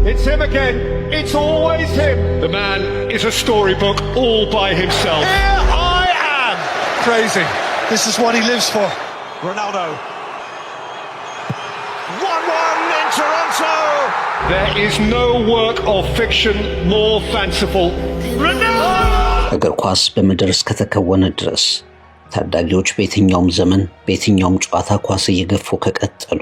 It's him again. It's always him. The man is a storybook all by himself. Here I am. Crazy. This is what he lives for. Ronaldo. 1-1 in Toronto. There is no work of fiction more fanciful. Ronaldo! እግር ኳስ በምድር እስከተከወነ ድረስ ታዳጊዎች በየትኛውም ዘመን በየትኛውም ጨዋታ ኳስ እየገፉ ከቀጠሉ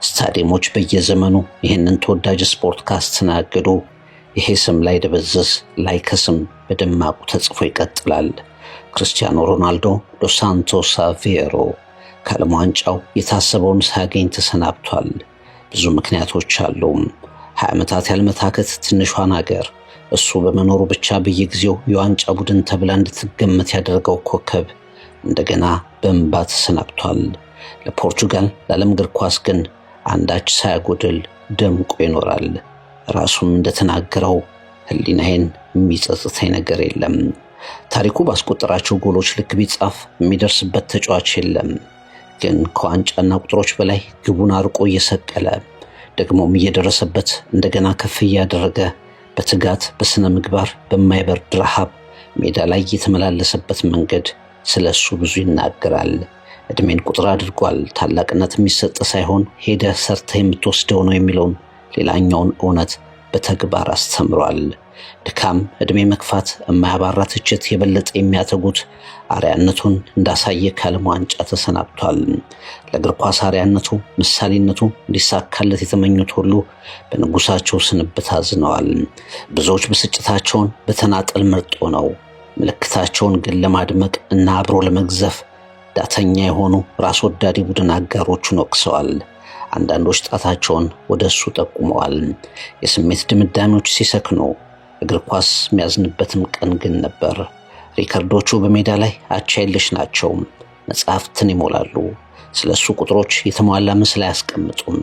ስታዲየሞች በየዘመኑ ይህንን ተወዳጅ ስፖርት ካስተናገዱ ይሄ ስም ላይ ደበዘዝ ላይ ከስም በደማቁ ተጽፎ ይቀጥላል። ክርስቲያኖ ሮናልዶ ዶስ ሳንቶስ አቬሮ ከዓለም ዋንጫው የታሰበውን ሳያገኝ ተሰናብቷል። ብዙ ምክንያቶች አሉ። 20 ዓመታት ያልመታከት ትንሿን ሀገር እሱ በመኖሩ ብቻ በየጊዜው የዋንጫ ቡድን ተብላ እንድትገመት ያደረገው ኮከብ እንደገና በእንባ ተሰናብቷል። ለፖርቹጋል ለዓለም እግር ኳስ ግን አንዳች ሳያጎድል ደምቆ ይኖራል። ራሱም እንደተናገረው ህሊናዬን የሚጸጽተኝ ነገር የለም። ታሪኩ ባስቆጠራቸው ጎሎች ልክ ቢጻፍ የሚደርስበት ተጫዋች የለም። ግን ከዋንጫና ቁጥሮች በላይ ግቡን አርቆ እየሰቀለ ደግሞም እየደረሰበት እንደገና ከፍ እያደረገ በትጋት በስነ ምግባር በማይበርድ ረሃብ ሜዳ ላይ የተመላለሰበት መንገድ ስለሱ ብዙ ይናገራል። እድሜን ቁጥር አድርጓል። ታላቅነት የሚሰጥ ሳይሆን ሄደህ ሰርተህ የምትወስደው ነው የሚለውን ሌላኛውን እውነት በተግባር አስተምሯል። ድካም፣ እድሜ መክፋት፣ የማያባራ ትችት የበለጠ የሚያተጉት አርያነቱን እንዳሳየ ከዓለም ዋንጫ ተሰናብቷል። ለእግር ኳስ አርያነቱ ምሳሌነቱ እንዲሳካለት የተመኙት ሁሉ በንጉሳቸው ስንብት አዝነዋል። ብዙዎች ብስጭታቸውን በተናጠል መርጦ ነው። ምልክታቸውን ግን ለማድመቅ እና አብሮ ለመግዘፍ ዳተኛ የሆኑ ራስ ወዳድ ቡድን አጋሮቹን ወቅሰዋል። አንዳንዶች ጣታቸውን ወደ እሱ ጠቁመዋል። የስሜት ድምዳሜዎች ሲሰክኑ እግር ኳስ የሚያዝንበትም ቀን ግን ነበር። ሪከርዶቹ በሜዳ ላይ አቻ የለሽ ናቸው። መጽሐፍትን ይሞላሉ። ስለሱ ቁጥሮች የተሟላ ምስል አያስቀምጡም።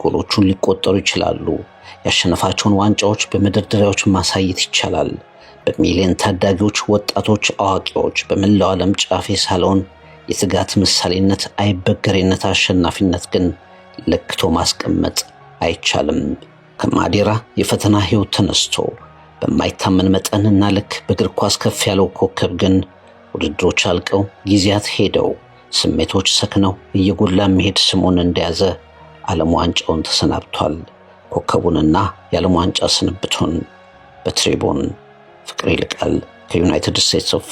ጎሎቹን ሊቆጠሩ ይችላሉ። ያሸነፋቸውን ዋንጫዎች በመደርደሪያዎች ማሳየት ይቻላል። በሚሊዮን ታዳጊዎች፣ ወጣቶች፣ አዋቂዎች በመላው ዓለም ጫፍ የሳለውን የትጋት ምሳሌነት፣ አይበገሬነት፣ አሸናፊነት ግን ለክቶ ማስቀመጥ አይቻልም። ከማዴራ የፈተና ህይወት ተነስቶ በማይታመን መጠንና ልክ በእግር ኳስ ከፍ ያለው ኮከብ ግን ውድድሮች አልቀው ጊዜያት ሄደው ስሜቶች ሰክነው እየጎላ መሄድ ስሙን እንደያዘ ዓለም ዋንጫውን ተሰናብቷል። ኮከቡንና የዓለም ዋንጫ ስንብቱን በትሪቡን ፍቅር ይልቃል ከዩናይትድ ስቴትስ ኦፍ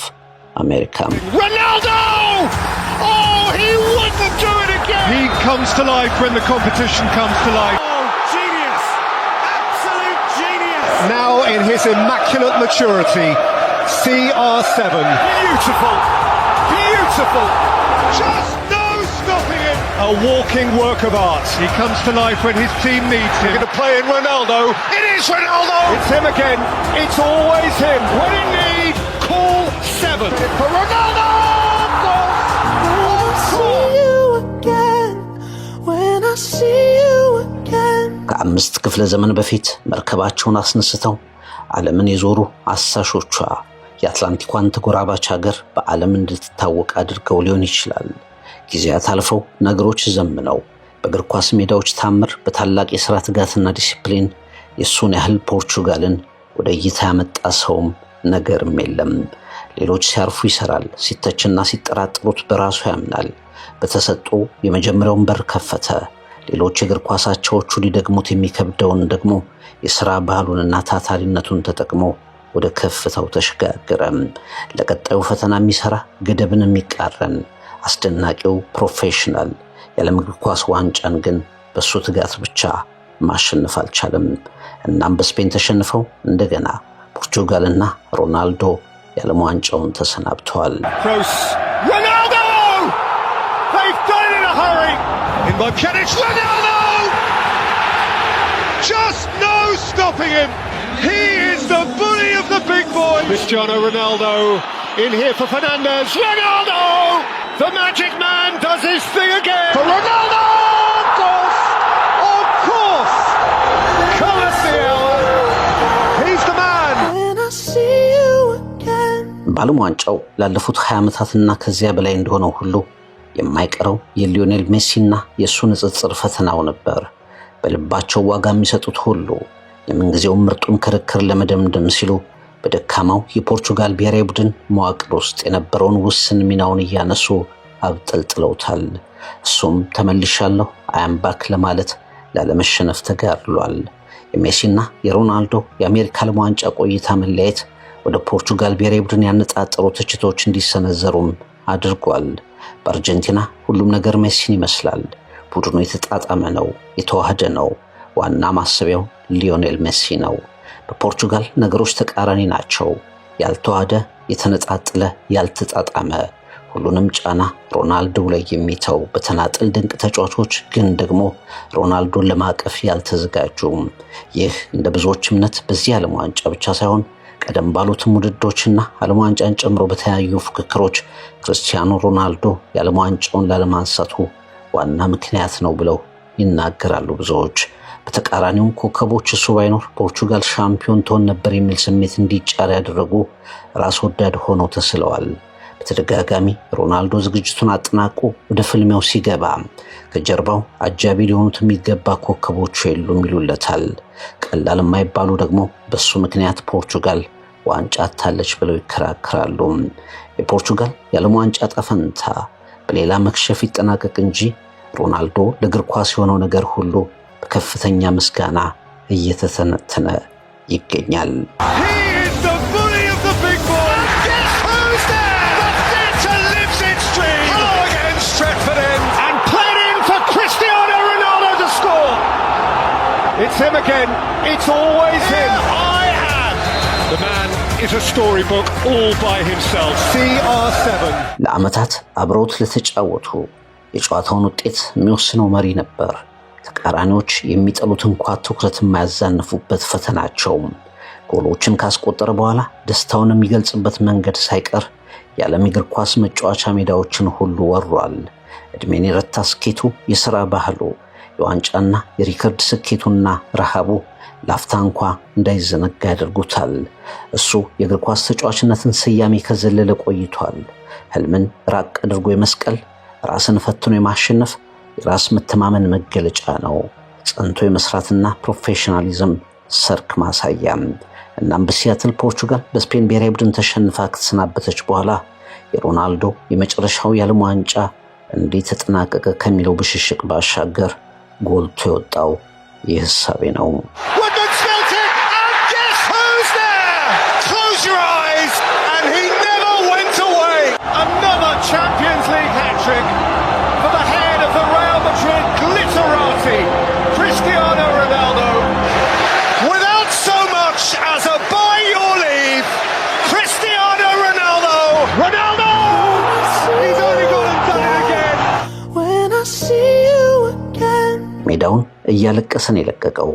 አሜሪካ። Ronaldo! Oh, he wouldn't do it again! He comes to life when the competition comes to life. Oh, genius! Absolute genius! Now in his immaculate maturity, CR7. Beautiful! Beautiful! Just no stopping him! A walking work of art. He comes to life when his team needs him. Going to play in Ronaldo. It is Ronaldo! It's him again. It's always him. When in need, call 7. For Ronaldo! ከአምስት ክፍለ ዘመን በፊት መርከባቸውን አስነስተው ዓለምን የዞሩ አሳሾቿ የአትላንቲኳን ተጎራባች ሀገር በዓለም እንድትታወቅ አድርገው ሊሆን ይችላል። ጊዜያት አልፈው ነገሮች ዘምነው በእግር ኳስ ሜዳዎች ታምር በታላቅ የሥራ ትጋትና ዲሲፕሊን የሱን ያህል ፖርቹጋልን ወደ እይታ ያመጣ ሰውም ነገርም የለም። ሌሎች ሲያርፉ ይሰራል፣ ሲተችና ሲጠራጥሩት በራሱ ያምናል። በተሰጡ የመጀመሪያውን በር ከፈተ። ሌሎች እግር ኳሳቸዎቹ ሊደግሙት የሚከብደውን ደግሞ የሥራ ባህሉንና ታታሪነቱን ተጠቅሞ ወደ ከፍታው ተሸጋገረ። ለቀጣዩ ፈተና የሚሰራ ገደብን የሚቃረን አስደናቂው ፕሮፌሽናል የዓለም እግር ኳስ ዋንጫን ግን በሱ ትጋት ብቻ ማሸነፍ አልቻለም። እናም በስፔን ተሸንፈው እንደገና ፖርቹጋልና ሮናልዶ የዓለም ዋንጫውን ተሰናብተዋል። Ronaldo! They've done it in a hurry! In by Pjanic, Ronaldo! Just no stopping him! He is the bully of the big boys! Cristiano Ronaldo in here for Fernandes. Ronaldo! The magic man does his thing again! For Ronaldo! Of course! Of course! Colours the hour! He's the man! When I see you again. በዓለም ዋንጫው ላለፉት 20 ዓመታትና ከዚያ በላይ እንደሆነው ሁሉ የማይቀረው የሊዮኔል ሜሲና የሱ ንጽጽር ፈተናው ነበር። በልባቸው ዋጋ የሚሰጡት ሁሉ የምንጊዜው ምርጡን ክርክር ለመደምደም ሲሉ በደካማው የፖርቹጋል ብሔራዊ ቡድን መዋቅር ውስጥ የነበረውን ውስን ሚናውን እያነሱ አብጠልጥለውታል። እሱም ተመልሻለሁ አያምባክ ለማለት ላለመሸነፍ ተጋድሏል። የሜሲና የሮናልዶ የአሜሪካ ዓለም ዋንጫ ቆይታ መለያየት ወደ ፖርቹጋል ብሔራዊ ቡድን ያነጣጠሩ ትችቶች እንዲሰነዘሩም አድርጓል። በአርጀንቲና ሁሉም ነገር ሜሲን ይመስላል። ቡድኑ የተጣጣመ ነው፣ የተዋሃደ ነው። ዋና ማሰቢያው ሊዮኔል ሜሲ ነው። በፖርቹጋል ነገሮች ተቃራኒ ናቸው። ያልተዋሃደ፣ የተነጣጠለ፣ ያልተጣጣመ፣ ሁሉንም ጫና ሮናልዶ ላይ የሚተው በተናጠል ድንቅ ተጫዋቾች ግን ደግሞ ሮናልዶን ለማቀፍ ያልተዘጋጁ። ይህ እንደ ብዙዎች እምነት በዚህ ዓለም ዋንጫ ብቻ ሳይሆን ቀደም ባሉትም ውድድሮችና ዓለም ዋንጫን ጨምሮ በተለያዩ ፉክክሮች ክርስቲያኖ ሮናልዶ የዓለም ዋንጫውን ላለማንሳቱ ዋና ምክንያት ነው ብለው ይናገራሉ ብዙዎች። በተቃራኒው ኮከቦች እሱ ባይኖር ፖርቹጋል ሻምፒዮን ትሆን ነበር የሚል ስሜት እንዲጫር ያደረጉ ራስ ወዳድ ሆነው ተስለዋል። በተደጋጋሚ ሮናልዶ ዝግጅቱን አጠናቆ ወደ ፍልሚያው ሲገባ ከጀርባው አጃቢ ሊሆኑት የሚገባ ኮከቦቹ የሉም ይሉለታል። ቀላል የማይባሉ ደግሞ በሱ ምክንያት ፖርቹጋል ዋንጫ አታለች ብለው ይከራከራሉ። የፖርቹጋል የዓለም ዋንጫ ጠፈንታ በሌላ መክሸፍ ይጠናቀቅ እንጂ ሮናልዶ ለእግር ኳስ የሆነው ነገር ሁሉ በከፍተኛ ምስጋና እየተተነተነ ይገኛል። It's him again. It's always him. I am. The man is a storybook all by himself. CR7. ለዓመታት አብረውት ለተጫወቱ የጨዋታውን ውጤት የሚወስነው መሪ ነበር። ተቃራኒዎች የሚጠሉት እንኳን ትኩረት የማያዛንፉበት ፈተናቸው። ጎሎችን ካስቆጠረ በኋላ ደስታውን የሚገልጽበት መንገድ ሳይቀር የዓለም እግር ኳስ መጫወቻ ሜዳዎችን ሁሉ ወሯል። እድሜን የረታ ስኬቱ፣ የሥራ ባህሉ፣ የዋንጫና የሪከርድ ስኬቱና ረሃቡ ላፍታ እንኳ እንዳይዘነጋ ያደርጉታል። እሱ የእግር ኳስ ተጫዋችነትን ስያሜ ከዘለለ ቆይቷል። ህልምን ራቅ አድርጎ የመስቀል፣ ራስን ፈትኖ የማሸነፍ የራስ መተማመን መገለጫ ነው። ጸንቶ የመስራትና ፕሮፌሽናሊዝም ሰርክ ማሳያ። እናም በሲያትል ፖርቹጋል በስፔን ብሔራዊ ቡድን ተሸንፋ ከተሰናበተች በኋላ የሮናልዶ የመጨረሻው የዓለም ዋንጫ እንዴት ተጠናቀቀ ከሚለው ብሽሽቅ ባሻገር ጎልቶ የወጣው ይህ ሐሳቤ ነው። Champions League hat-trick for the head of the Real Madrid glitterati, Cristiano Ronaldo. Without so much as a by your leave, Cristiano Ronaldo. Ronaldo! He's only gone and done it again. When I see you again. ሜዳውን እያለቀሰን የለቀቀው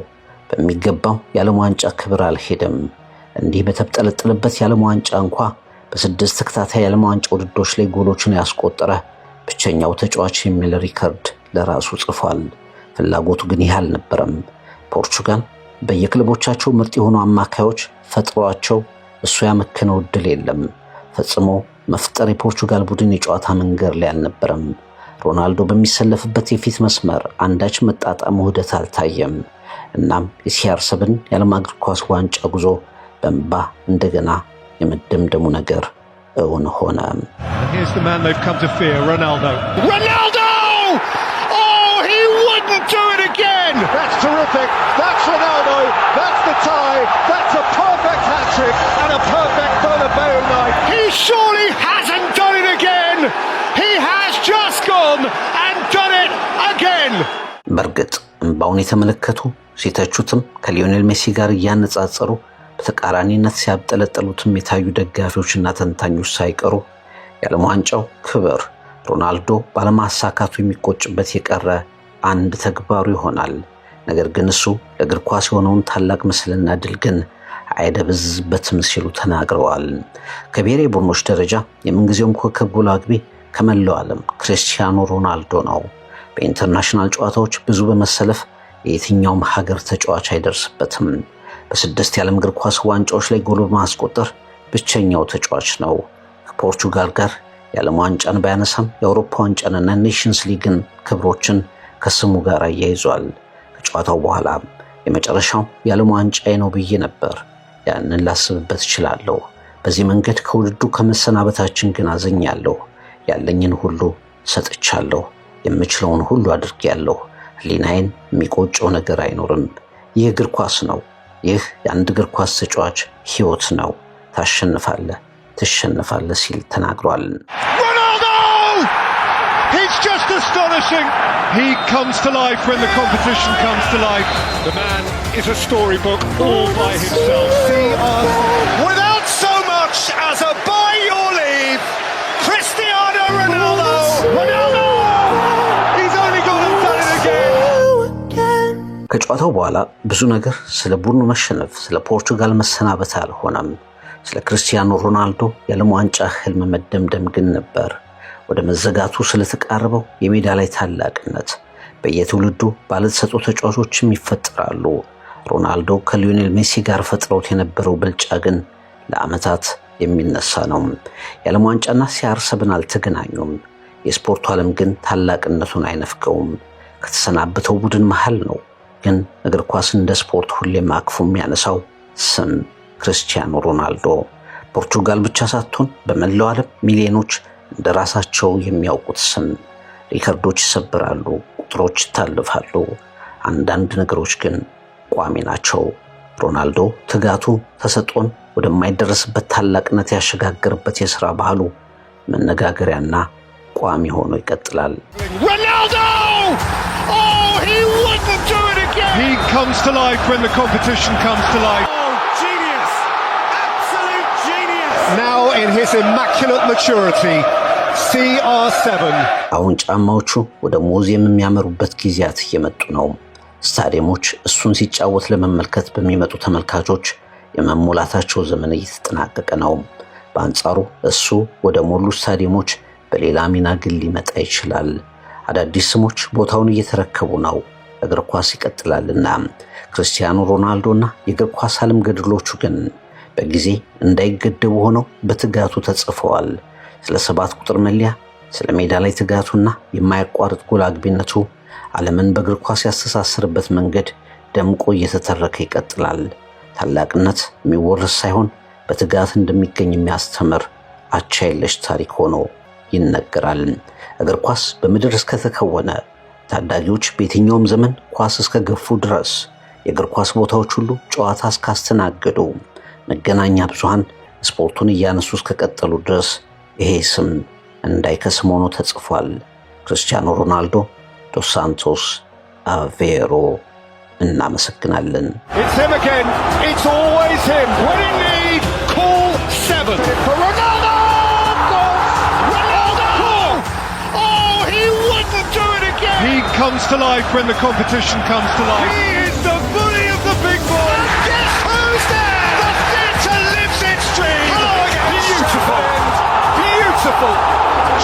በሚገባው የዓለም ዋንጫ ክብር አልሄደም። እንዲህ በተብጠለጠለበት የዓለም ዋንጫ እንኳ በስድስት ተከታታይ የዓለም ዋንጫ ውድድሮች ላይ ጎሎችን ያስቆጠረ ብቸኛው ተጫዋች የሚል ሪከርድ ለራሱ ጽፏል። ፍላጎቱ ግን ይህ አልነበረም። ፖርቹጋል በየክለቦቻቸው ምርጥ የሆኑ አማካዮች ፈጥሯቸው እሱ ያመከነው ዕድል የለም። ፈጽሞ መፍጠር የፖርቹጋል ቡድን የጨዋታ መንገድ ላይ አልነበረም። ሮናልዶ በሚሰለፍበት የፊት መስመር አንዳች መጣጣም ውህደት አልታየም። እናም የሲአር7 የዓለም እግር ኳስ ዋንጫ ጉዞ በእንባ እንደገና የመደምደሙ ነገር እውን ሆነ። Here's the man they've come to fear, Ronaldo. Ronaldo! Oh, he wouldn't do it again! That's terrific. That's Ronaldo. That's the tie. That's a perfect hat-trick and a perfect Bernabeu night. He surely hasn't done it again. He has just gone and done it again. በርግጥ እንባውን የተመለከቱ ሲተቹትም ከሊዮኔል ሜሲ ጋር እያነጻጸሩ በተቃራኒነት ሲያብጠለጥሉትም የታዩ ደጋፊዎችና ተንታኞች ሳይቀሩ የዓለም ዋንጫው ክብር ሮናልዶ ባለማሳካቱ የሚቆጭበት የቀረ አንድ ተግባሩ ይሆናል። ነገር ግን እሱ ለእግር ኳስ የሆነውን ታላቅ ምስልና ድል ግን አይደበዝዝበትም ሲሉ ተናግረዋል። ከብሔራዊ ቡድኖች ደረጃ የምንጊዜውም ኮከብ ጎል አግቢ ከመላው ዓለም ክርስቲያኖ ሮናልዶ ነው። በኢንተርናሽናል ጨዋታዎች ብዙ በመሰለፍ የየትኛውም ሀገር ተጫዋች አይደርስበትም። በስድስት የዓለም እግር ኳስ ዋንጫዎች ላይ ጎል በማስቆጠር ብቸኛው ተጫዋች ነው። ከፖርቹጋል ጋር የዓለም ዋንጫን ባያነሳም የአውሮፓ ዋንጫንና ኔሽንስ ሊግን ክብሮችን ከስሙ ጋር አያይዟል። ከጨዋታው በኋላ የመጨረሻው የዓለም ዋንጫዬ ነው ብዬ ነበር። ያንን ላስብበት እችላለሁ። በዚህ መንገድ ከውድድሩ ከመሰናበታችን ግን አዝኛለሁ። ያለኝን ሁሉ ሰጥቻለሁ። የምችለውን ሁሉ አድርጌያለሁ። ሕሊናዬን የሚቆጨው ነገር አይኖርም። ይህ እግር ኳስ ነው። ይህ የአንድ እግር ኳስ ተጫዋች ሕይወት ነው። ታሸንፋለህ፣ ትሸንፋለህ ሲል ተናግሯል። Ronaldo! He's just astonishing. He comes to life when the competition comes to life. The man is a storybook all by himself. Without so much as a by your leave, Cristiano Ronaldo! Ronaldo! He's only gone and done it again. ከጨዋታው በኋላ ብዙ ነገር ስለ ቡድኑ መሸነፍ፣ ስለ ፖርቹጋል መሰናበት አልሆነም። ስለ ክርስቲያኖ ሮናልዶ የዓለም ዋንጫ ህልም መደምደም ግን ነበር። ወደ መዘጋቱ ስለተቃረበው የሜዳ ላይ ታላቅነት በየትውልዱ ባለተሰጡ ተጫዋቾችም ይፈጠራሉ። ሮናልዶ ከሊዮኔል ሜሲ ጋር ፈጥረውት የነበረው ብልጫ ግን ለዓመታት የሚነሳ ነው። የዓለም ዋንጫና ሲአር7 አልተገናኙም። የስፖርቱ ዓለም ግን ታላቅነቱን አይነፍገውም። ከተሰናበተው ቡድን መሃል ነው። ግን እግር ኳስ እንደ ስፖርት ሁሌም አቅፎ የሚያነሳው ስም ክርስቲያኖ ሮናልዶ። ፖርቹጋል ብቻ ሳትሆን በመላው ዓለም ሚሊዮኖች እንደ ራሳቸው የሚያውቁት ስም። ሪከርዶች ይሰብራሉ፣ ቁጥሮች ይታልፋሉ። አንዳንድ ነገሮች ግን ቋሚ ናቸው። ሮናልዶ ትጋቱ ተሰጥቶን ወደማይደረስበት ታላቅነት ያሸጋገረበት የሥራ ባህሉ መነጋገሪያና ቋሚ ሆኖ ይቀጥላል። Ronaldo! Oh, he wouldn't do it again. He comes to life when the competition comes to life. Oh, genius! Absolute genius! Now in his immaculate maturity, CR7. አሁን ጫማዎቹ ወደ ሙዚየም የሚያመሩበት ጊዜያት እየመጡ ነው። ስታዲየሞች እሱን ሲጫወት ለመመልከት በሚመጡ ተመልካቾች የመሞላታቸው ዘመን እየተጠናቀቀ ነው። በአንጻሩ እሱ ወደ ሞሉ ስታዲየሞች በሌላ ሚና ግን ሊመጣ ይችላል። አዳዲስ ስሞች ቦታውን እየተረከቡ ነው። እግር ኳስ ይቀጥላልና ክርስቲያኖ ሮናልዶና የእግር ኳስ ዓለም ገድሎቹ ግን በጊዜ እንዳይገደቡ ሆነው በትጋቱ ተጽፈዋል። ስለ 7 ቁጥር መለያ፣ ስለ ሜዳ ላይ ትጋቱና የማያቋርጥ ጎል አግቢነቱ ዓለምን በእግር ኳስ ያስተሳሰርበት መንገድ ደምቆ እየተተረከ ይቀጥላል። ታላቅነት የሚወረስ ሳይሆን በትጋት እንደሚገኝ የሚያስተምር አቻ የለሽ ታሪክ ሆኖ ይነገራል። እግር ኳስ በምድር እስከተከወነ፣ ታዳጊዎች በየትኛውም ዘመን ኳስ እስከገፉ ድረስ፣ የእግር ኳስ ቦታዎች ሁሉ ጨዋታ እስካስተናገዱ፣ መገናኛ ብዙሃን ስፖርቱን እያነሱ እስከቀጠሉ ድረስ ይሄ ስም እንዳይከስም ሆኖ ተጽፏል። ክርስቲያኖ ሮናልዶ ዶስ ሳንቶስ አቬሮ። እናመሰግናለን። It's him again. It's always him. When in need, call 7. For Ronaldo! Ronaldo! Oh, he wouldn't do it again. He comes to life when the competition comes to life. He is the bully of the big boys. And guess who's there? The theatre lives its dream. Hello again. Beautiful. Beautiful.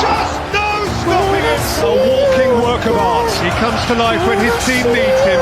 Just no stopping it. A walking work of art. He comes to life when his team needs him.